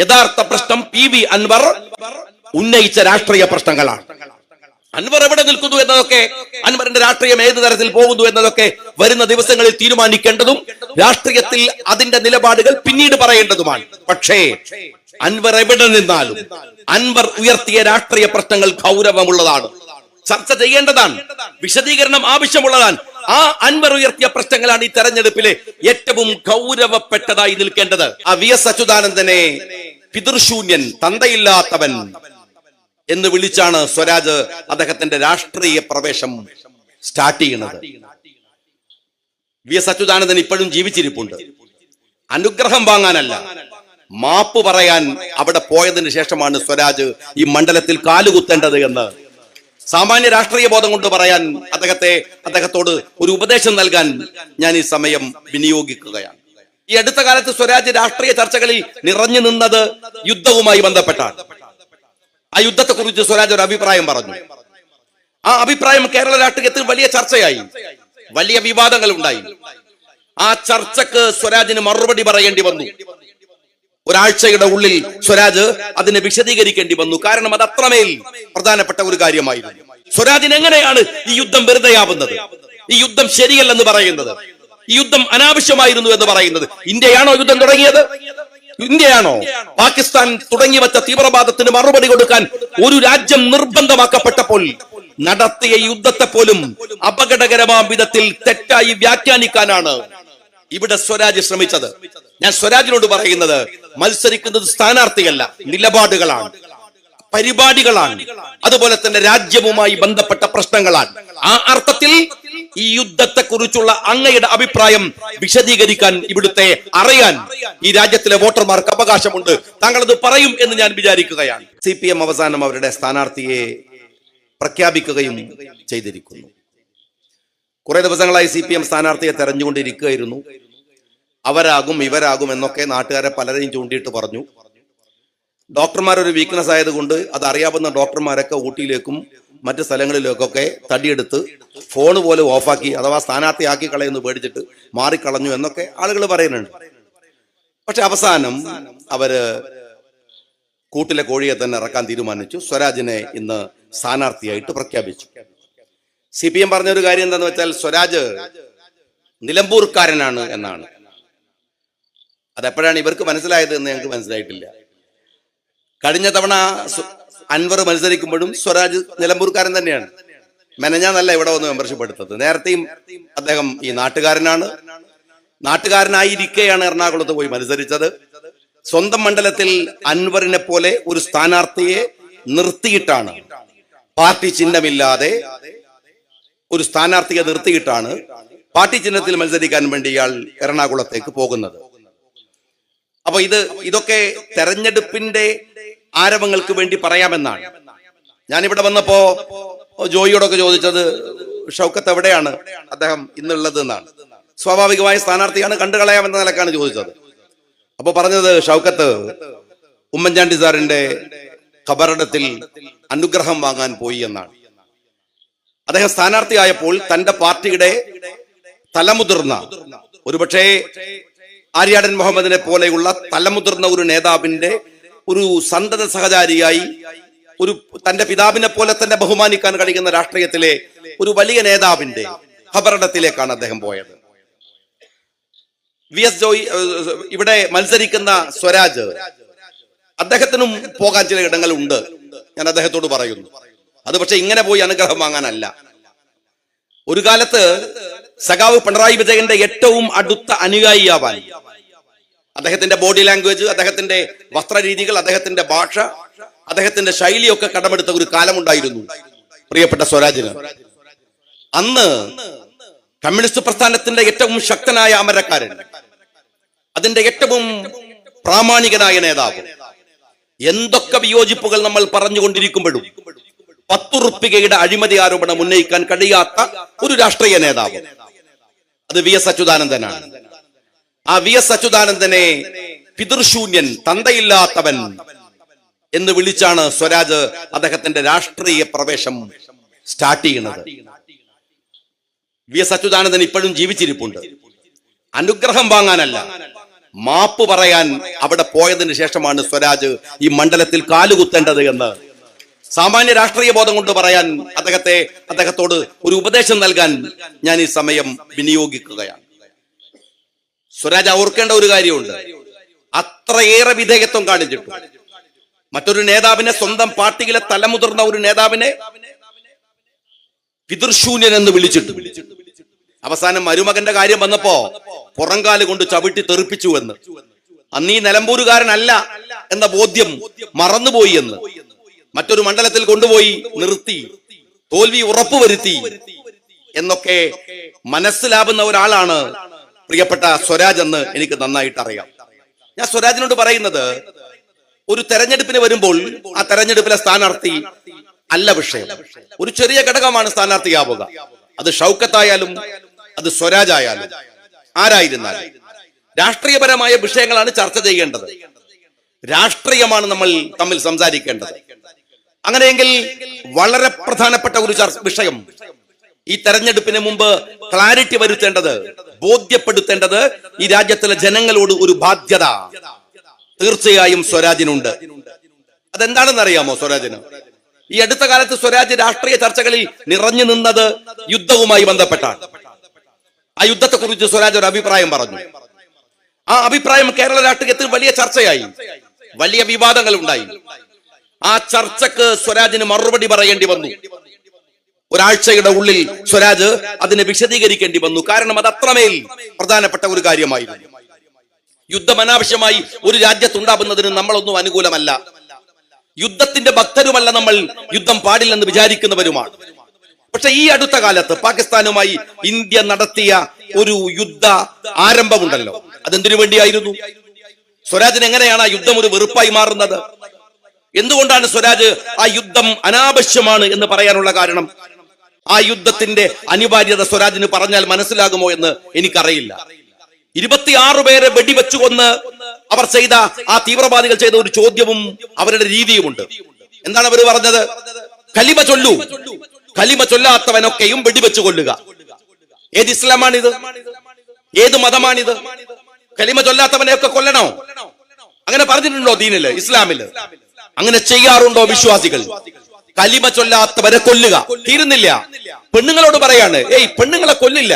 യഥാർത്ഥ പ്രശ്നം PV അൻവർ ഉന്നയിച്ച രാഷ്ട്രീയ പ്രശ്നങ്ങളാണ്. അൻവർ എവിടെ നിൽക്കുന്നു എന്നതൊക്കെ, അൻവറിന്റെ രാഷ്ട്രീയം ഏത് തരത്തിൽ പോകുന്നു എന്നതൊക്കെ വരുന്ന ദിവസങ്ങളിൽ തീരുമാനിക്കേണ്ടതും രാഷ്ട്രീയത്തിൽ അതിന്റെ നിലപാടുകൾ പിന്നീട് പറയേണ്ടതുമാണ്. പക്ഷേ അൻവർ എവിടെ നിന്നാലും അൻവർ ഉയർത്തിയ രാഷ്ട്രീയ പ്രശ്നങ്ങൾ ഗൗരവമുള്ളതാണ്, ചർച്ച ചെയ്യേണ്ടതാണ്, വിശദീകരണം ആവശ്യമുള്ളതാണ്. ആ അൻവർ ഉയർത്തിയ പ്രശ്നങ്ങളാണ് ഈ തെരഞ്ഞെടുപ്പിലെ ഏറ്റവും ഗൗരവപ്പെട്ടതായി നിൽക്കേണ്ടത്. ആ VS അച്യുതാനന്ദനെ പിതൃശൂന്യൻ, തന്തയില്ലാത്തവൻ എന്ന് വിളിച്ചാണ് സ്വരാജ് അദ്ദേഹത്തിന്റെ രാഷ്ട്രീയ പ്രവേശം സ്റ്റാർട്ട് ചെയ്യുന്നത്. VS അച്യുതാനന്ദൻ ഇപ്പോഴും ജീവിച്ചിരിപ്പുണ്ട്. അനുഗ്രഹം വാങ്ങാനല്ല, മാപ്പ് പറയാൻ അവിടെ പോയതിനു ശേഷമാണ് സ്വരാജ് ഈ മണ്ഡലത്തിൽ കാലുകുത്തേണ്ടത് എന്ന് സാമാന്യ രാഷ്ട്രീയ ബോധം കൊണ്ട് പറയാൻ അദ്ദേഹത്തോട് ഒരു ഉപദേശം നൽകാൻ ഞാൻ ഈ സമയം വിനിയോഗിക്കുകയാണ്. ഈ അടുത്ത കാലത്ത് സ്വരാജ് രാഷ്ട്രീയ ചർച്ചകളിൽ നിറഞ്ഞു നിന്നത് യുദ്ധവുമായി ബന്ധപ്പെട്ടാണ്. ആ യുദ്ധത്തെ കുറിച്ച് സ്വരാജ് ഒരു അഭിപ്രായം പറഞ്ഞു. ആ അഭിപ്രായം കേരള രാഷ്ട്രീയത്തിൽ വലിയ ചർച്ചയായി, വലിയ വിവാദങ്ങൾ ഉണ്ടായി. ആ ചർച്ചക്ക് സ്വരാജിന് മറുപടി പറയേണ്ടി വന്നു. ഒരാഴ്ചയുടെ ഉള്ളിൽ സ്വരാജ് അതിനെ വിശദീകരിക്കേണ്ടി വന്നു. കാരണം അത് അത്രമേൽ പ്രധാനപ്പെട്ട ഒരു കാര്യമായിരുന്നു. സ്വരാജിന് എങ്ങനെയാണ് ഈ യുദ്ധം വെറുതെയാവുന്നത്, ഈ യുദ്ധം ശരിയല്ലെന്ന് പറയുന്നത്, ഈ യുദ്ധം അനാവശ്യമായിരുന്നു എന്ന് പറയുന്നത്? ഇന്ത്യയാണോ യുദ്ധം തുടങ്ങിയത്? ഇന്ത്യയാണോ? പാകിസ്ഥാൻ തുടങ്ങി വെച്ച തീവ്രവാദത്തിന് മറുപടി കൊടുക്കാൻ ഒരു രാജ്യം നിർബന്ധമാക്കപ്പെട്ടപ്പോൾ നടത്തിയ യുദ്ധത്തെ പോലും അപകടകരമായ വിധത്തിൽ തെറ്റായി വ്യാഖ്യാനിക്കാനാണ് ഇവിടെ സ്വരാജ് ശ്രമിച്ചത്. ഞാൻ സ്വരാജിനോട് പറയുന്നത്, മത്സരിക്കുന്നത് സ്ഥാനാർത്ഥിയല്ല, നിലപാടുകളാണ്, പരിപാടികളാണ്, അതുപോലെ തന്നെ രാജ്യവുമായി ബന്ധപ്പെട്ട പ്രശ്നങ്ങളാണ്. ആ അർത്ഥത്തിൽ ഈ യുദ്ധത്തെ കുറിച്ചുള്ള അങ്ങയുടെ അഭിപ്രായം വിശദീകരിക്കാൻ, ഇവിടുത്തെ അറിയാൻ ഈ രാജ്യത്തിലെ വോട്ടർമാർക്ക് അവകാശമുണ്ട്. താങ്കൾ അത് പറയും എന്ന് ഞാൻ വിചാരിക്കുകയാണ്. CPM അവസാനം അവരുടെ സ്ഥാനാർത്ഥിയെ പ്രഖ്യാപിക്കുകയും ചെയ്തിരിക്കുന്നു. കുറെ ദിവസങ്ങളായി CPM സ്ഥാനാർത്ഥിയെ തെരഞ്ഞുകൊണ്ടിരിക്കുകയായിരുന്നു. അവരാകും ഇവരാകും എന്നൊക്കെ നാട്ടുകാരെ പലരെയും ചൂണ്ടിയിട്ട് പറഞ്ഞു. ഡോക്ടർമാരൊരു വീക്ക്നെസ് ആയതുകൊണ്ട് അത് അറിയാവുന്ന ഡോക്ടർമാരൊക്കെ ഊട്ടിയിലേക്കും മറ്റു സ്ഥലങ്ങളിലേക്കൊക്കെ തടിയെടുത്ത് ഫോണ് പോലെ ഓഫാക്കി, അഥവാ സ്ഥാനാർത്ഥിയാക്കി കളയെന്ന് പേടിച്ചിട്ട് മാറിക്കളഞ്ഞു എന്നൊക്കെ ആളുകൾ പറയുന്നുണ്ട്. പക്ഷെ അവസാനം അവര് കൂട്ടിലെ കോഴിയെ തന്നെ ഇറക്കാൻ തീരുമാനിച്ചു. സ്വരാജിനെ ഇന്ന് സ്ഥാനാർത്ഥിയായിട്ട് പ്രഖ്യാപിച്ചു. CPM പറഞ്ഞൊരു കാര്യം എന്താന്ന് വെച്ചാൽ, സ്വരാജ് നിലമ്പൂർക്കാരനാണ് എന്നാണ്. അതെപ്പോഴാണ് ഇവർക്ക് മനസ്സിലായത് എന്ന് ഞങ്ങൾക്ക് മനസ്സിലായിട്ടില്ല. കഴിഞ്ഞ തവണ അൻവർ മത്സരിക്കുമ്പോഴും സ്വരാജ് നിലമ്പൂർക്കാരൻ തന്നെയാണ്. മെനഞ്ഞാന്നല്ല ഇവിടെ വന്ന് മെമ്പർഷിപ്പ് എടുത്തത്. നേരത്തെയും അദ്ദേഹം ഈ നാട്ടുകാരനാണ്. നാട്ടുകാരനായിരിക്കെയാണ് എറണാകുളത്ത് പോയി മത്സരിച്ചത്. സ്വന്തം മണ്ഡലത്തിൽ അൻവറിനെ പോലെ ഒരു സ്ഥാനാർത്ഥിയെ നിർത്തിയിട്ടാണ്, പാർട്ടി ചിഹ്നമില്ലാതെ ഒരു സ്ഥാനാർത്ഥിയെ നിർത്തിയിട്ടാണ് പാർട്ടി ചിഹ്നത്തിൽ മത്സരിക്കാൻ വേണ്ടി ഇയാൾ എറണാകുളത്തേക്ക് പോകുന്നത്. അപ്പൊ ഇതൊക്കെ തെരഞ്ഞെടുപ്പിന്റെ ആരവങ്ങൾക്ക് വേണ്ടി പറയാമെന്നാണ്. ഞാനിവിടെ വന്നപ്പോ ജോയിയോടൊക്കെ ചോദിച്ചത്, ഷൗക്കത്ത് എവിടെയാണ് അദ്ദേഹം ഇന്നുള്ളത് എന്നാണ്. സ്വാഭാവികമായ സ്ഥാനാർത്ഥിയാണ്, കണ്ടുകളയാമെന്ന നിലക്കാണ് ചോദിച്ചത്. അപ്പൊ പറഞ്ഞത്, ഷൗക്കത്ത് ഉമ്മൻചാണ്ടി സാറിന്റെ ഖബറിടത്തിൽ അനുഗ്രഹം വാങ്ങാൻ പോയി എന്നാണ്. അദ്ദേഹം സ്ഥാനാർത്ഥിയായപ്പോൾ തന്റെ പാർട്ടിയുടെ തലമുതിർന്ന, ഒരുപക്ഷെ ആര്യാടൻ മുഹമ്മദിനെ പോലെയുള്ള തലമുതിർന്ന ഒരു നേതാവിന്റെ ഒരു സന്തത സഹചാരിയായി, ഒരു തന്റെ പിതാവിനെ പോലെ തന്നെ ബഹുമാനിക്കാൻ കഴിയുന്ന രാഷ്ട്രീയത്തിലെ ഒരു വലിയ നേതാവിന്റെ ഖബറിടത്തിലേക്കാണ് അദ്ദേഹം പോയത്. VS ജോയി ഇവിടെ മത്സരിക്കുന്ന സ്വരാജ്, അദ്ദേഹത്തിനും പോകാൻ ചില ഇടങ്ങളുണ്ട്, ഞാൻ അദ്ദേഹത്തോട് പറയുന്നു. അത് പക്ഷെ ഇങ്ങനെ പോയി അനുഗ്രഹം വാങ്ങാനല്ല. ഒരു കാലത്ത് സഖാവ് പിണറായി വിജയന്റെ ഏറ്റവും അടുത്ത അനുയായിയാവാൻ, അദ്ദേഹത്തിന്റെ ബോഡി ലാംഗ്വേജ്, അദ്ദേഹത്തിന്റെ വസ്ത്രരീതികൾ, അദ്ദേഹത്തിന്റെ ഭാഷ, അദ്ദേഹത്തിന്റെ ശൈലിയൊക്കെ കടമെടുത്ത ഒരു കാലമുണ്ടായിരുന്നു പ്രിയപ്പെട്ട സ്വരാജിന്. അന്ന് കമ്മ്യൂണിസ്റ്റ് പ്രസ്ഥാനത്തിന്റെ ഏറ്റവും ശക്തനായ അമരക്കാരൻ, അതിന്റെ ഏറ്റവും പ്രാമാണികനായ നേതാവ്, എന്തൊക്കെ വിയോജിപ്പുകൾ നമ്മൾ പറഞ്ഞുകൊണ്ടിരിക്കുമ്പോഴും 10 റുപ്പികയുടെ അഴിമതി ആരോപണം ഉന്നയിക്കാൻ കഴിയാത്ത ഒരു രാഷ്ട്രീയ നേതാവ്, അത് VS അച്യുതാനന്ദനാണ്. ആ VS അച്യുതാനന്ദനെ പിതൃശൂന്യൻ, തന്തയില്ലാത്തവൻ എന്ന് വിളിച്ചാണ് സ്വരാജ് അദ്ദേഹത്തിന്റെ രാഷ്ട്രീയ പ്രവേശം സ്റ്റാർട്ട് ചെയ്യുന്നത്. VS അച്യുതാനന്ദൻ ഇപ്പോഴും ജീവിച്ചിരിപ്പുണ്ട്. അനുഗ്രഹം വാങ്ങാനല്ല, മാപ്പ് പറയാൻ അവിടെ പോയതിനു ശേഷമാണ് സ്വരാജ് ഈ മണ്ഡലത്തിൽ കാലുകുത്തേണ്ടത് എന്ന് സാമാന്യ രാഷ്ട്രീയ ബോധം കൊണ്ട് പറയാൻ അദ്ദേഹത്തോട് ഒരു ഉപദേശം നൽകാൻ ഞാൻ ഈ സമയം വിനിയോഗിക്കുകയാണ്. സ്വരാജ് ഓർക്കേണ്ട ഒരു കാര്യമുണ്ട്. അത്രയേറെ വിധേയത്വം കാണിച്ചിട്ടു മറ്റൊരു നേതാവിനെ, സ്വന്തം പാർട്ടിയിലെ തലമുതിർന്ന ഒരു നേതാവിനെ പിതൃശൂന്യൻ എന്ന് വിളിച്ചിട്ടു. അവസാനം മരുമകന്റെ കാര്യം വന്നപ്പോ പുറംകാല് കൊണ്ട് ചവിട്ടി തെറിപ്പിച്ചു എന്ന്. അന്ന് ഈ നിലമ്പൂരുകാരനല്ല എന്ന ബോധ്യം മറന്നുപോയി എന്ന് മറ്റൊരു മണ്ഡലത്തിൽ കൊണ്ടുപോയി നിർത്തി തോൽവി ഉറപ്പുവരുത്തി എന്നൊക്കെ മനസ്സിലാവുന്ന ഒരാളാണ് പ്രിയപ്പെട്ട സ്വരാജ് എന്ന് എനിക്ക് നന്നായിട്ട് അറിയാം. ഞാൻ സ്വരാജിനോട് പറയുന്നത്, ഒരു തെരഞ്ഞെടുപ്പിന് വരുമ്പോൾ ആ തെരഞ്ഞെടുപ്പിലെ സ്ഥാനാർത്ഥി അല്ല വിഷയം. ഒരു ചെറിയ ഘടകമാണ് സ്ഥാനാർത്ഥിയാവുക. അത് ഷൗക്കത്തായാലും അത് സ്വരാജ് ആയാലും ആരായിരുന്നാലും രാഷ്ട്രീയപരമായ വിഷയങ്ങളാണ് ചർച്ച ചെയ്യേണ്ടത്. രാഷ്ട്രീയമാണ് നമ്മൾ തമ്മിൽ സംസാരിക്കേണ്ടത്. അങ്ങനെയെങ്കിൽ വളരെ പ്രധാനപ്പെട്ട ഒരു വിഷയം, ഈ തെരഞ്ഞെടുപ്പിന് മുമ്പ് ക്ലാരിറ്റി വരുത്തേണ്ടത്, ബോധ്യപ്പെടുത്തേണ്ടത് ഈ രാജ്യത്തിലെ ജനങ്ങളോട് ഒരു ബാധ്യത തീർച്ചയായും സ്വരാജിനുണ്ട്. അതെന്താണെന്ന് അറിയാമോ? സ്വരാജിന് ഈ അടുത്ത കാലത്ത് സ്വരാജ് രാഷ്ട്രീയ ചർച്ചകളിൽ നിറഞ്ഞു നിന്നത് യുദ്ധവുമായി ബന്ധപ്പെട്ടാണ്. ആ യുദ്ധത്തെക്കുറിച്ച് സ്വരാജ് ഒരു അഭിപ്രായം പറഞ്ഞു. ആ അഭിപ്രായം കേരള രാഷ്ട്രീയത്തിൽ വലിയ ചർച്ചയായി, വലിയ വിവാദങ്ങൾ ഉണ്ടായി. ആ ചർച്ചക്ക് സ്വരാജിന് മറുപടി പറയേണ്ടി വന്നു. ഒരാഴ്ചയുടെ ഉള്ളിൽ സ്വരാജ് അതിനെ വിശദീകരിക്കേണ്ടി വന്നു. കാരണം അത് അത്രമേൽ പ്രധാനപ്പെട്ട ഒരു കാര്യമായിരുന്നു. യുദ്ധം അനാവശ്യമായി ഒരു രാജ്യത്തുണ്ടാകുന്നതിന് നമ്മളൊന്നും അനുകൂലമല്ല. യുദ്ധത്തിന്റെ ഭക്തരുമല്ല നമ്മൾ, യുദ്ധം പാടില്ലെന്ന് വിചാരിക്കുന്നവരുമാണ്. പക്ഷെ ഈ അടുത്ത കാലത്ത് പാകിസ്ഥാനുമായി ഇന്ത്യ നടത്തിയ ഒരു യുദ്ധ ആരംഭമുണ്ടല്ലോ, അതെന്തിനു വേണ്ടിയായിരുന്നു? സ്വരാജിന് എങ്ങനെയാണ് ആ യുദ്ധം ഒരു വെറുപ്പായി മാറുന്നത്? എന്തുകൊണ്ടാണ് സ്വരാജ് ആ യുദ്ധം അനാവശ്യമാണ് എന്ന് പറയാനുള്ള കാരണം? ആ യുദ്ധത്തിന്റെ അനിവാര്യത സ്വരാജിന് പറഞ്ഞാൽ മനസ്സിലാകുമോ എന്ന് എനിക്കറിയില്ല. 26 പേരെ വെടിവെച്ചു കൊന്ന് അവർ ചെയ്ത ആ തീവ്രവാദികൾ ചെയ്ത ഒരു ചോദ്യവും അവരുടെ രീതിയുമുണ്ട്. എന്താണ് അവർ പറഞ്ഞത്? കലിമ ചൊല്ലൂ, കലിമ ചൊല്ലാത്തവനൊക്കെയും വെടിവെച്ചു കൊല്ലുക. ഏത് ഇസ്ലാമാണിത്? ഏത് മതമാണിത്? കലിമ ചൊല്ലാത്തവനെയൊക്കെ കൊല്ലണോ? അങ്ങനെ പറഞ്ഞിട്ടുണ്ടോ ദീനില്, ഇസ്ലാമില്? അങ്ങനെ ചെയ്യാറുണ്ടോ വിശ്വാസികൾ? കലിമ ചൊല്ലാത്തവരെ കൊല്ലുക, തീരുന്നില്ല. പെണ്ണുങ്ങളോട് പറയാണ്, ഏയ് പെണ്ണുങ്ങളെ കൊല്ലില്ല.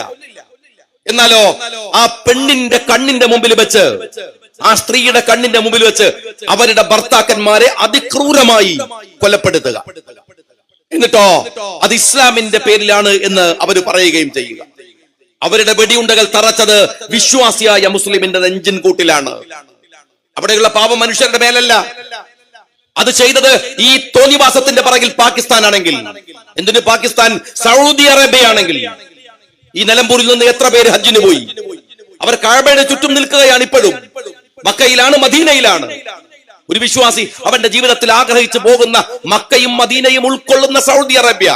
എന്നാലോ ആ പെണ്ണിന്റെ കണ്ണിന്റെ മുമ്പിൽ വെച്ച്, ആ സ്ത്രീയുടെ കണ്ണിന്റെ മുമ്പിൽ വെച്ച് അവരുടെ ഭർത്താക്കന്മാരെ അതിക്രൂരമായി കൊലപ്പെടുത്തുക. എന്നിട്ടോ അത് ഇസ്ലാമിന്റെ പേരിലാണ് എന്ന് അവർ പറയുകയും ചെയ്യുക. അവരുടെ വെടിയുണ്ടകൾ തറച്ചത് വിശ്വാസിയായ മുസ്ലിമിന്റെ നെഞ്ചിൻ കൂട്ടിലാണ്. അവിടെയുള്ള പാവ മനുഷ്യരുടെ മേലല്ല. അത് ചെയ്തത് ഈ തോന്നിവാസത്തിന്റെ പിറകിൽ പാകിസ്ഥാൻ ആണെങ്കിൽ, എന്തിന് പാകിസ്ഥാൻ, സൗദി അറേബ്യ ആണെങ്കിൽ, ഈ നിലമ്പൂരിൽ നിന്ന് എത്ര പേര് ഹജ്ജിന് പോയി? അവർ കഅബയുടെ ചുറ്റും നിൽക്കുകയാണ് ഇപ്പോഴും. മക്കയിലാണ്, മദീനയിലാണ്. ഒരു വിശ്വാസി അവന്റെ ജീവിതത്തിൽ ആഗ്രഹിച്ചു പോകുന്ന മക്കയും മദീനയും ഉൾക്കൊള്ളുന്ന സൗദി അറേബ്യ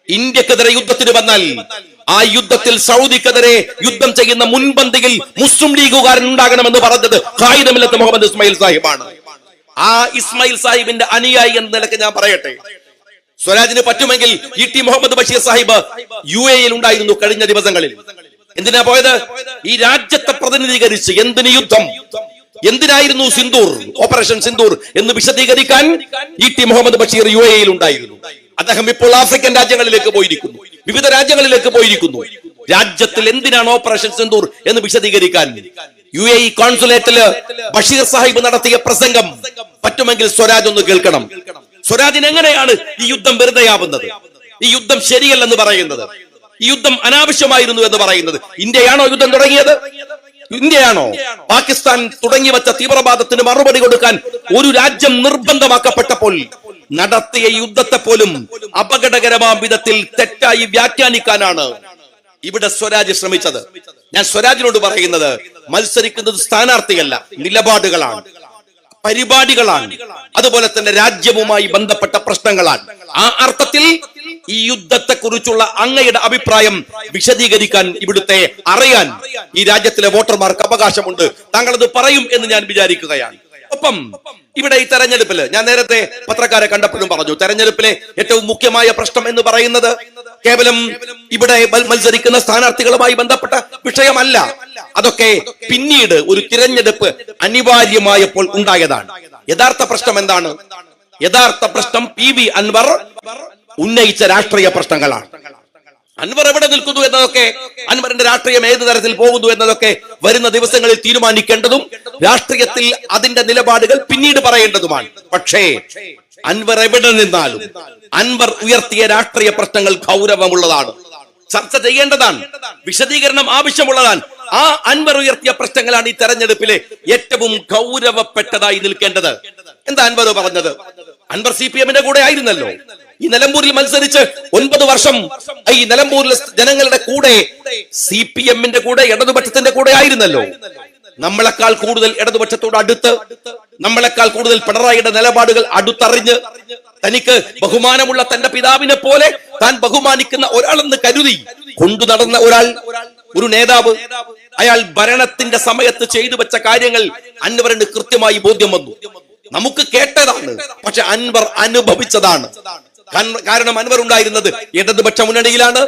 ഇന്ത്യക്കെതിരെ യുദ്ധത്തിന് വന്നാൽ ആ യുദ്ധത്തിൽ സൗദിക്കെതിരെ യുദ്ധം ചെയ്യുന്ന മുൻപന്തിയിൽ മുസ്ലിം ലീഗുകാരൻ ഉണ്ടാകണമെന്ന് പറഞ്ഞത് ഖായിദ് മില്ലത്ത് മുഹമ്മദ് ഇസ്മായിൽ സാഹിബാണ്. ആ ഇസ്മായിൽ സാഹിബിന്റെ അനുയായി എന്ന നിലയ്ക്ക് ഞാൻ പറയട്ടെ, സ്വരാജിന് പറ്റുമെങ്കിൽ ഇ.ടി. മുഹമ്മദ് ബഷീർ സാഹിബ് UAE ഉണ്ടായിരുന്നു കഴിഞ്ഞ ദിവസങ്ങളിൽ. എന്തിനാ പോയത്? ഈ രാജ്യത്തെ പ്രതിനിധീകരിച്ച് എന്തിന് യുദ്ധം, എന്തിനായിരുന്നു സിന്ദൂർ, ഓപ്പറേഷൻ സിന്ദൂർ എന്ന് വിശദീകരിക്കാൻ ഇ.ടി. മുഹമ്മദ് ബഷീർ UAE ഉണ്ടായിരുന്നു. അദ്ദേഹം ഇപ്പോൾ ആഫ്രിക്കൻ രാജ്യങ്ങളിലേക്ക് പോയിരിക്കുന്നു, വിവിധ രാജ്യങ്ങളിലേക്ക് പോയിരിക്കുന്നു. രാജ്യത്തിൽ എന്തിനാണ് ഓപ്പറേഷൻ സിന്ദൂർ എന്ന് വിശദീകരിക്കാൻ UAE കോൺസുലേറ്റില് ബഷീർ സാഹിബ് നടത്തിയ പ്രസംഗം പറ്റുമെങ്കിൽ സ്വരാജ് ഒന്ന് കേൾക്കണം. സ്വരാജിന് എങ്ങനെയാണ് ഈ യുദ്ധം വെറുതെയാവുന്നത്, ഈ യുദ്ധം ശരിയല്ലെന്ന് പറയുന്നത്, ഈ യുദ്ധം അനാവശ്യമായിരുന്നു എന്ന് പറയുന്നത്? ഇന്ത്യയാണോ യുദ്ധം തുടങ്ങിയത്? ഇന്ത്യയാണോ? പാകിസ്ഥാൻ തുടങ്ങി വെച്ച തീവ്രവാദത്തിന് മറുപടി കൊടുക്കാൻ ഒരു രാജ്യം നിർബന്ധമാക്കപ്പെട്ടപ്പോൾ നടത്തിയ യുദ്ധത്തെ പോലും അപകടകരമായ വിധത്തിൽ തെറ്റായി വ്യാഖ്യാനിക്കാനാണ് ഇവിടെ സ്വരാജ് ശ്രമിച്ചത്. ഞാൻ സ്വരാജിനോട് പറയുന്നത്, മത്സരിക്കുന്നത് സ്ഥാനാർത്ഥിയല്ല, നിലപാടുകളാണ്, പരിപാടികളാണ്, അതുപോലെ തന്നെ രാജ്യവുമായി ബന്ധപ്പെട്ട പ്രശ്നങ്ങളാണ്. ആ അർത്ഥത്തിൽ ഈ യുദ്ധത്തെ കുറിച്ചുള്ള അങ്ങയുടെ അഭിപ്രായം വിശദീകരിക്കാൻ, ഇവിടുത്തെ അറിയാൻ ഈ രാജ്യത്തിലെ വോട്ടർമാർക്ക് അവകാശമുണ്ട്. താങ്കൾ അത് പറയും എന്ന് ഞാൻ വിചാരിക്കുകയാണ്. ഒപ്പം ഇവിടെ ഈ തെരഞ്ഞെടുപ്പില് ഞാൻ നേരത്തെ പത്രക്കാരെ കണ്ടപ്പോഴും പറഞ്ഞു, തെരഞ്ഞെടുപ്പിലെ ഏറ്റവും മുഖ്യമായ പ്രശ്നം എന്ന് പറയുന്നത് കേവലം ഇവിടെ മത്സരിക്കുന്ന സ്ഥാനാർത്ഥികളുമായി ബന്ധപ്പെട്ട വിഷയമല്ല. അതൊക്കെ പിന്നീട് ഒരു തിരഞ്ഞെടുപ്പ് അനിവാര്യമായപ്പോൾ ഉണ്ടായതാണ്. യഥാർത്ഥ പ്രശ്നം എന്താണ്? യഥാർത്ഥ പ്രശ്നം PV അൻവർ ഉന്നയിച്ച രാഷ്ട്രീയ പ്രശ്നങ്ങളാണ്. അൻവർ എവിടെ നിൽക്കുന്നു എന്നതൊക്കെ, അൻവറിന്റെ രാഷ്ട്രീയം ഏത് തരത്തിൽ പോകുന്നു എന്നതൊക്കെ വരുന്ന ദിവസങ്ങളിൽ തീരുമാനിക്കേണ്ടതും രാഷ്ട്രീയത്തിൽ അതിന്റെ നിലപാടുകൾ പിന്നീട് പറയേണ്ടതുമാണ്. പക്ഷേ അൻവർ എവിടെ നിന്നാലും അൻവർ ഉയർത്തിയ രാഷ്ട്രീയ പ്രശ്നങ്ങൾ ഗൗരവമുള്ളതാണ്, ചർച്ച ചെയ്യേണ്ടതാണ്, വിശദീകരണം ആവശ്യമുള്ളതാണ്. ആ അൻവർ ഉയർത്തിയ പ്രശ്നങ്ങളാണ് ഈ തെരഞ്ഞെടുപ്പിലെ ഏറ്റവും ഗൗരവപ്പെട്ടതായി നിൽക്കേണ്ടത്. എന്താ അൻവർ പറഞ്ഞത്? അൻവർ CPM-ന്റെ കൂടെ ആയിരുന്നല്ലോ. ഈ നിലമ്പൂരിൽ മത്സരിച്ച് 9 വർഷം ഈ നിലമ്പൂരിലെ ജനങ്ങളുടെ കൂടെ CPM-ന്റെ കൂടെ, ഇടതുപക്ഷത്തിന്റെ കൂടെ ആയിരുന്നല്ലോ. നമ്മളെക്കാൾ കൂടുതൽ ഇടതുപക്ഷത്തോട് അടുത്ത്, നമ്മളെക്കാൾ കൂടുതൽ പിണറായിയുടെ നിലപാടുകൾ അടുത്തറിഞ്ഞ്, തനിക്ക് ബഹുമാനമുള്ള തന്റെ പിതാവിനെ പോലെ താൻ ബഹുമാനിക്കുന്ന ഒരാളെന്ന് കരുതി കൊണ്ടു നടന്ന ഒരാൾ, ഒരു നേതാവ്, അയാൾ ഭരണത്തിന്റെ സമയത്ത് ചെയ്തു വെച്ച കാര്യങ്ങൾ അൻവറിന് കൃത്യമായി ബോധ്യം വന്നു. നമുക്ക് കേട്ടതാണ്, പക്ഷെ അൻവർ അനുഭവിച്ചതാണ്. കാരണം അൻവർ ഉണ്ടായിരുന്നത് ഇടതുപക്ഷ മുന്നണിയിലാണ്.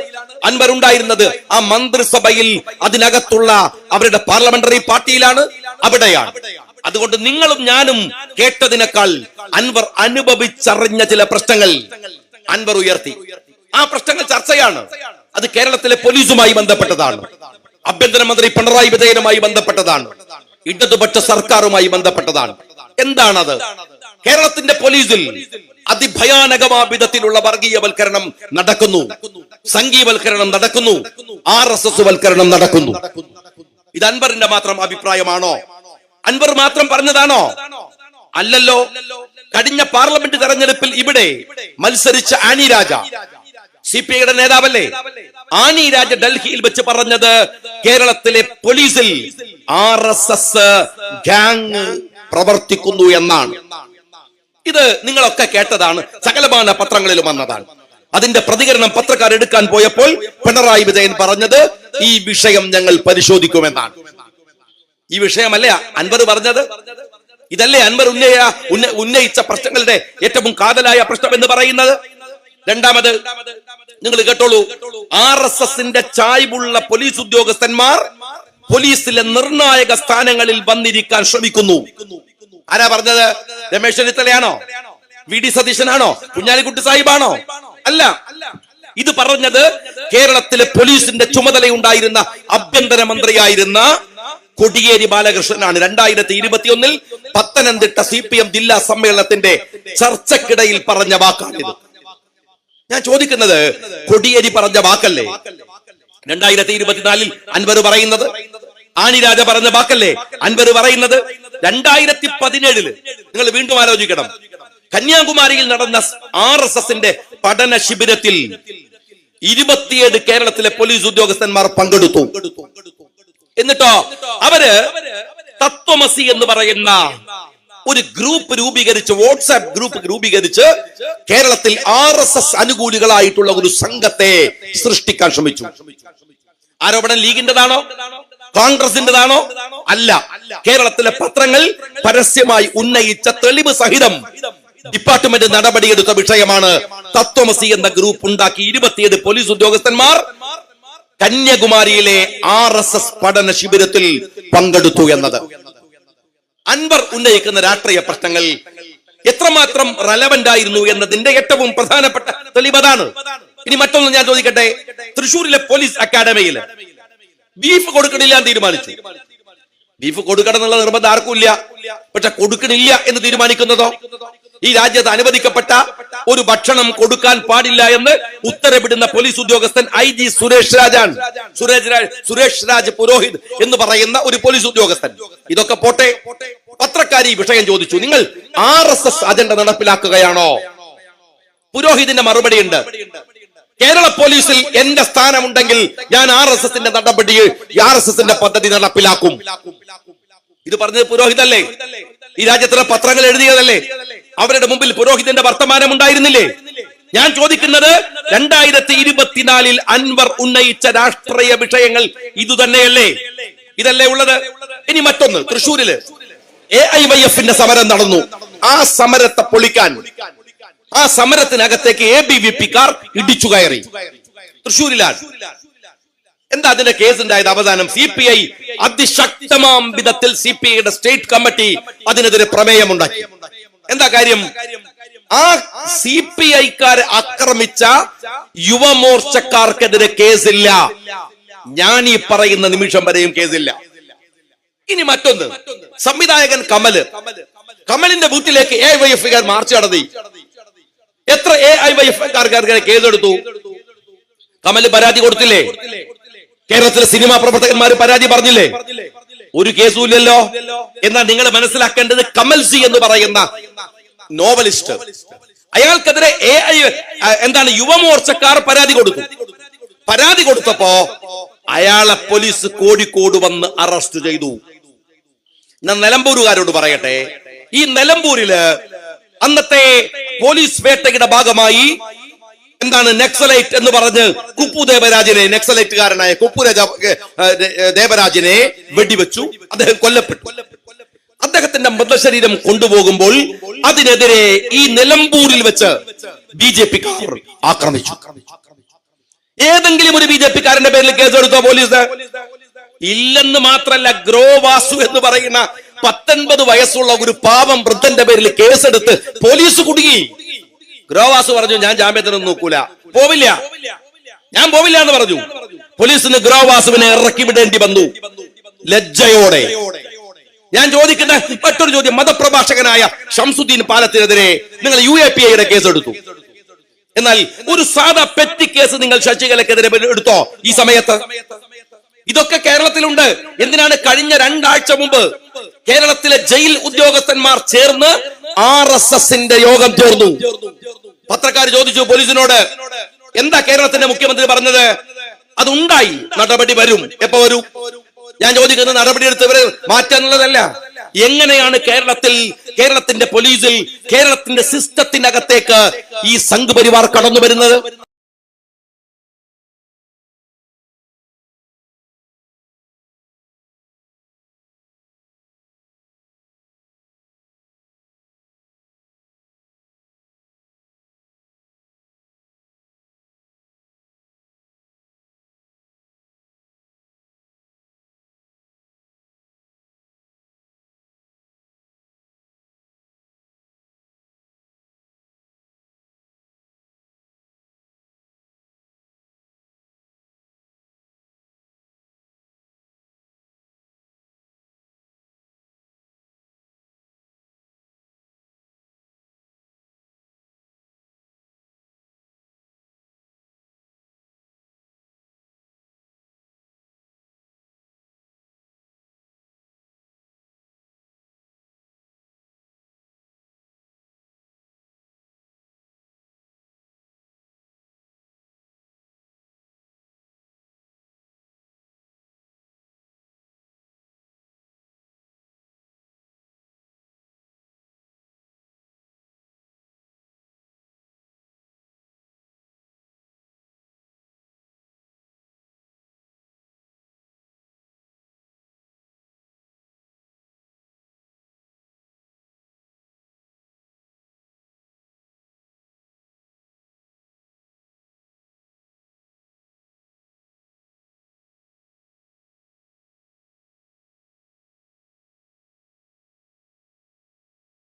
അൻവർ ഉണ്ടായിരുന്നത് ആ മന്ത്രിസഭയിൽ, അതിനകത്തുള്ള അവരുടെ പാർലമെന്ററി പാർട്ടിയിലാണ്, അവിടെയാണ്. അതുകൊണ്ട് നിങ്ങളും ഞാനും കേട്ടതിനേക്കാൾ അൻവർ അനുഭവിച്ചറിഞ്ഞ ചില പ്രശ്നങ്ങൾ അൻവർ ഉയർത്തി. ആ പ്രശ്നങ്ങൾ ചർച്ചയാണ്. അത് കേരളത്തിലെ പോലീസുമായി ബന്ധപ്പെട്ടതാണ്, ആഭ്യന്തരമന്ത്രി പിണറായി വിജയനുമായി ബന്ധപ്പെട്ടതാണ്, ഇടതുപക്ഷ സർക്കാരുമായി ബന്ധപ്പെട്ടതാണ്. എന്താണത്? കേരളത്തിന്റെ പോലീസിൽ അതിഭയാനകമായ വിധത്തിലുള്ള വർഗീയവൽക്കരണം നടക്കുന്നു, സംഘീവൽക്കരണം നടക്കുന്നു, RSS വൽക്കരണം നടക്കുന്നു. ഇത് അൻവറിന്റെ മാത്രം അഭിപ്രായമാണോ? അൻവർ മാത്രം പറഞ്ഞതാണോ? അല്ലല്ലോ. കഴിഞ്ഞ പാർലമെന്റ് തെരഞ്ഞെടുപ്പിൽ ഇവിടെ മത്സരിച്ച ആനി രാജ, CPI-യുടെ നേതാവല്ലേ, ആനി രാജ ഡൽഹിയിൽ വെച്ച് പറഞ്ഞത് കേരളത്തിലെ പോലീസിൽ RSS ഗാങ് പ്രവർത്തിക്കുന്നു എന്നാണ്. ഇത് നിങ്ങളൊക്കെ കേട്ടതാണ്, സകലമാന പത്രങ്ങളിലും വന്നതാണ്. അതിന്റെ പ്രതികരണം പത്രക്കാർ എടുക്കാൻ പോയപ്പോൾ പിണറായി വിജയൻ പറഞ്ഞത് ഈ വിഷയം ഞങ്ങൾ പരിശോധിക്കുമെന്നാണ്. ഈ വിഷയമല്ലേ അൻവർ പറഞ്ഞത്? ഇതല്ലേ അൻവർ ഉന്നയിച്ച പ്രശ്നങ്ങളുടെ ഏറ്റവും കാതലായ പ്രശ്നം എന്ന് പറയുന്നത്? രണ്ടാമത് നിങ്ങൾ കേട്ടോളൂ, RSS-ന്റെ ചായ്വുള്ള പോലീസ് ഉദ്യോഗസ്ഥന്മാർ പോലീസിലെ നിർണായക സ്ഥാനങ്ങളിൽ വന്നിരിക്കാൻ ശ്രമിക്കുന്നു. ആരാ പറഞ്ഞത്? രമേശ് ചെന്നിത്തലയാണോ? VD സതീശനാണോ? കുഞ്ഞാലിക്കുട്ടി സാഹിബാണോ? അല്ല. ഇത് പറഞ്ഞത് കേരളത്തിലെ പോലീസിന്റെ ചുമതലയുണ്ടായിരുന്ന ആഭ്യന്തരമന്ത്രിയായിരുന്ന കോടിയേരി ബാലകൃഷ്ണനാണ്. 2021 പത്തനംതിട്ട CPM ജില്ലാ സമ്മേളനത്തിന്റെ ചർച്ചക്കിടയിൽ പറഞ്ഞ വാക്കാണിത്. ഞാൻ ചോദിക്കുന്നത്, കോടിയേരി പറഞ്ഞ വാക്കല്ലേ 2024 അൻവർ പറയുന്നത്? ആനി രാജ പറഞ്ഞ വാക്കല്ലേ അൻവർ പറയുന്നത്? 2017 നിങ്ങൾ വീണ്ടും ആലോചിക്കണം, കന്യാകുമാരിയിൽ നടന്ന RSS-ന്റെ പഠന ശിബിരത്തിൽ 27 കേരളത്തിലെ പോലീസ് ഉദ്യോഗസ്ഥന്മാർ പങ്കെടുത്തു. എന്നിട്ടോ അവര് തത്വമസി എന്ന് പറയുന്ന ഒരു ഗ്രൂപ്പ് രൂപീകരിച്ച്, വാട്സാപ്പ് ഗ്രൂപ്പ് രൂപീകരിച്ച് കേരളത്തിൽ RSS അനുകൂലികളായിട്ടുള്ള ഒരു സംഘത്തെ സൃഷ്ടിക്കാൻ ശ്രമിച്ചു. ആരോപണം ലീഗിന്റെതാണോ കോൺഗ്രസിന്റെതാണോ? അല്ല. കേരളത്തിലെ പത്രങ്ങൾ പരസ്യമായി ഉന്നയിച്ച തെളിവ് സഹിതം ഡിപ്പാർട്ട്മെന്റ് നടപടിയെടുത്ത വിഷയമാണ്. തത്വമസി എന്ന ഗ്രൂപ്പ് ഉണ്ടാക്കി 27 പോലീസ് ഉദ്യോഗസ്ഥന്മാർ കന്യാകുമാരിയിലെ RSS പഠന ശിബിരത്തിൽ പങ്കെടുത്തു എന്നത്. അൻവർ ഉന്നയിക്കുന്ന രാഷ്ട്രീയ പ്രശ്നങ്ങൾ എത്രമാത്രം റെലവന്റ് ആയിരുന്നു എന്നതിന്റെ ഏറ്റവും പ്രധാനപ്പെട്ട തെളിവതാണ്. ഇനി മറ്റൊന്ന് ഞാൻ ചോദിക്കട്ടെ, തൃശ്ശൂരിലെ പോലീസ് അക്കാഡമിയിൽ ബീഫ് കൊടുക്കണില്ല എന്ന് തീരുമാനിച്ചു. ബീഫ് കൊടുക്കണം എന്നുള്ള നിർബന്ധം ആർക്കും ഇല്ല. പക്ഷെ കൊടുക്കണില്ല എന്ന് തീരുമാനിക്കുന്നതോ? ഈ രാജ്യത്ത് അനുവദിക്കപ്പെട്ട ഒരു ഭക്ഷണം കൊടുക്കാൻ പാടില്ല എന്ന് ഉത്തരവിടുന്ന പോലീസ് ഉദ്യോഗസ്ഥൻ IG സുരേഷ് രാജാണ്. സുരേഷ് രാജ് പുരോഹിത് എന്ന് പറയുന്ന ഒരു പോലീസ് ഉദ്യോഗസ്ഥൻ. ഇതൊക്കെ പോട്ടെ, പത്രക്കാർ ഈ വിഷയം ചോദിച്ചു, നിങ്ങൾ RSS അജണ്ട നടപ്പിലാക്കുകയാണോ? പുരോഹിതിന്റെ മറുപടി ഉണ്ട്, കേരള പോലീസിൽ എന്റെ സ്ഥാനമുണ്ടെങ്കിൽ ഞാൻ RSS-ന്റെ നടപടി, RSS-ന്റെ പദ്ധതി നടപ്പിലാക്കും. ഇത് പറഞ്ഞത് പുരോഹിതല്ലേ? ഈ രാജ്യത്തിലെ പത്രങ്ങൾ എഴുതിയതല്ലേ? അവരുടെ മുമ്പിൽ പുരോഹിതന്റെ വർത്തമാനം ഉണ്ടായിരുന്നില്ലേ? ഞാൻ ചോദിക്കുന്നത്, 2024 അൻവർ ഉന്നയിച്ച രാഷ്ട്രീയ വിഷയങ്ങൾ ഇതുതന്നെയല്ലേ? ഇതല്ലേ ഉള്ളത്? ഇനി മറ്റൊന്ന്, തൃശ്ശൂരില് AIYF-ന്റെ സമരം നടന്നു. ആ സമരത്തെ പൊളിക്കാൻ, ആ സമരത്തിനകത്തേക്ക് ABVP-കാർ ഇടിച്ചു കയറി. തൃശ്ശൂരിലാണ്. എന്താ അതിന്റെ കേസ് ഉണ്ടായത്? അവസാനം CPI അതിശക്തമാം വിധത്തിൽ CPIയുടെ സ്റ്റേറ്റ് കമ്മിറ്റി അതിനെതിരെ പ്രമേയമുണ്ടാക്കി. എന്താ കാര്യം? ആ CPIക്കാരെ ആക്രമിച്ച യുവമോർച്ചക്കാർക്കെതിരെ കേസില്ല. ഞാൻ ഈ പറയുന്ന നിമിഷം വരെയും കേസില്ല. ഇനി മറ്റൊന്ന്, സംവിധായകൻ കമലിന്റെ ബൂത്തിലേക്ക് AIYF മാർച്ച് നടത്തി. എത്ര AIYF കേസെടുത്തു? കമൽ പരാതി കൊടുത്തില്ലേ? കേരളത്തിലെ സിനിമാ പ്രവർത്തകന്മാർ പരാതി പറഞ്ഞില്ലേ? ഒരു കേസുമില്ലല്ലോ. എന്നാൽ നിങ്ങൾ മനസ്സിലാക്കേണ്ടത്, കമൽ സി എന്ന് പറയുന്ന നോവലിസ്റ്റ്, അയാൾക്കെതിരെ യുവമോർച്ചക്കാർ പരാതി കൊടുത്തു. പരാതി കൊടുത്തപ്പോ അയാളെ പോലീസ് കോഴിക്കോട് വന്ന് അറസ്റ്റ് ചെയ്തു. ഞാൻ നിലമ്പൂരുകാരോട് പറയട്ടെ, ഈ നിലമ്പൂരില് അന്നത്തെ പോലീസ് വേട്ടയുടെ ഭാഗമായി നക്സലൈറ്റ് എന്ന് പറഞ്ഞ് കുപ്പു ദേവരാജിനെ, നക്സലൈറ്റുകാരനായ കുപ്പു ദേവരാജിനെ വെടിവെച്ചു. അദ്ദേഹം കൊല്ലപ്പെട്ടു. അദ്ദേഹത്തിന്റെ മൃതശരീരം കൊണ്ടുപോകുമ്പോൾ അതിനെതിരെ ഈ നിലമ്പൂരിൽ വെച്ച് BJPക്കാർ ആക്രമിച്ചു. ഏതെങ്കിലും ഒരു BJPക്കാരന്റെ പേരിൽ കേസെടുത്തോ പോലീസ്? ഇല്ലെന്ന് മാത്രല്ല, ഗ്രോവാസു എന്ന് പറയുന്ന 19 വയസ്സുള്ള ഒരു പാവം വൃദ്ധന്റെ പേരിൽ കേസെടുത്ത് പോലീസ് കുടുങ്ങി. ഗ്രോവാസു പറഞ്ഞു, ഞാൻ ജാമ്യത്തിനൊന്നും നോക്കൂല, പോവില്ല, ഞാൻ പോവില്ല എന്ന് പറഞ്ഞു. പോലീസിന് ഗ്രോവാസുവിനെ ഇറക്കി വിടേണ്ടി വന്നു ലജ്ജയോടെ. ഞാൻ ചോദിക്കുന്ന മറ്റൊരു ചോദ്യം, മതപ്രഭാഷകനായ ഷംസുദ്ദീൻ പാലത്തിനെതിരെ നിങ്ങൾ UAPAയുടെ കേസെടുത്തു. എന്നാൽ ഒരു സാധാ പെറ്റി കേസ് നിങ്ങൾ ശശികലക്കെതിരെ എടുത്തോ ഈ സമയത്ത്? ഇതൊക്കെ കേരളത്തിലുണ്ട്. എന്തിനാണ് കഴിഞ്ഞ 2 ആഴ്ച മുമ്പ് കേരളത്തിലെ ജയിൽ ഉദ്യോഗസ്ഥന്മാർ ചേർന്ന് RSSന്റെ യോഗം ചേർന്നു. പത്രക്കാർ ചോദിച്ചു പോലീസിനോട്, എന്താ കേരളത്തിന്റെ മുഖ്യമന്ത്രി പറഞ്ഞത്? അതുണ്ടായി, നടപടി വരും. എപ്പോ വരും? ഞാൻ ചോദിക്കുന്നത് നടപടി എടുത്തവരെ മാറ്റാനുള്ളതല്ല. എങ്ങനെയാണ് കേരളത്തിന്റെ പോലീസിൽ, കേരളത്തിന്റെ സിസ്റ്റത്തിനകത്തേക്ക് ഈ സംഘപരിവാർ കടന്നു വരുന്നത്?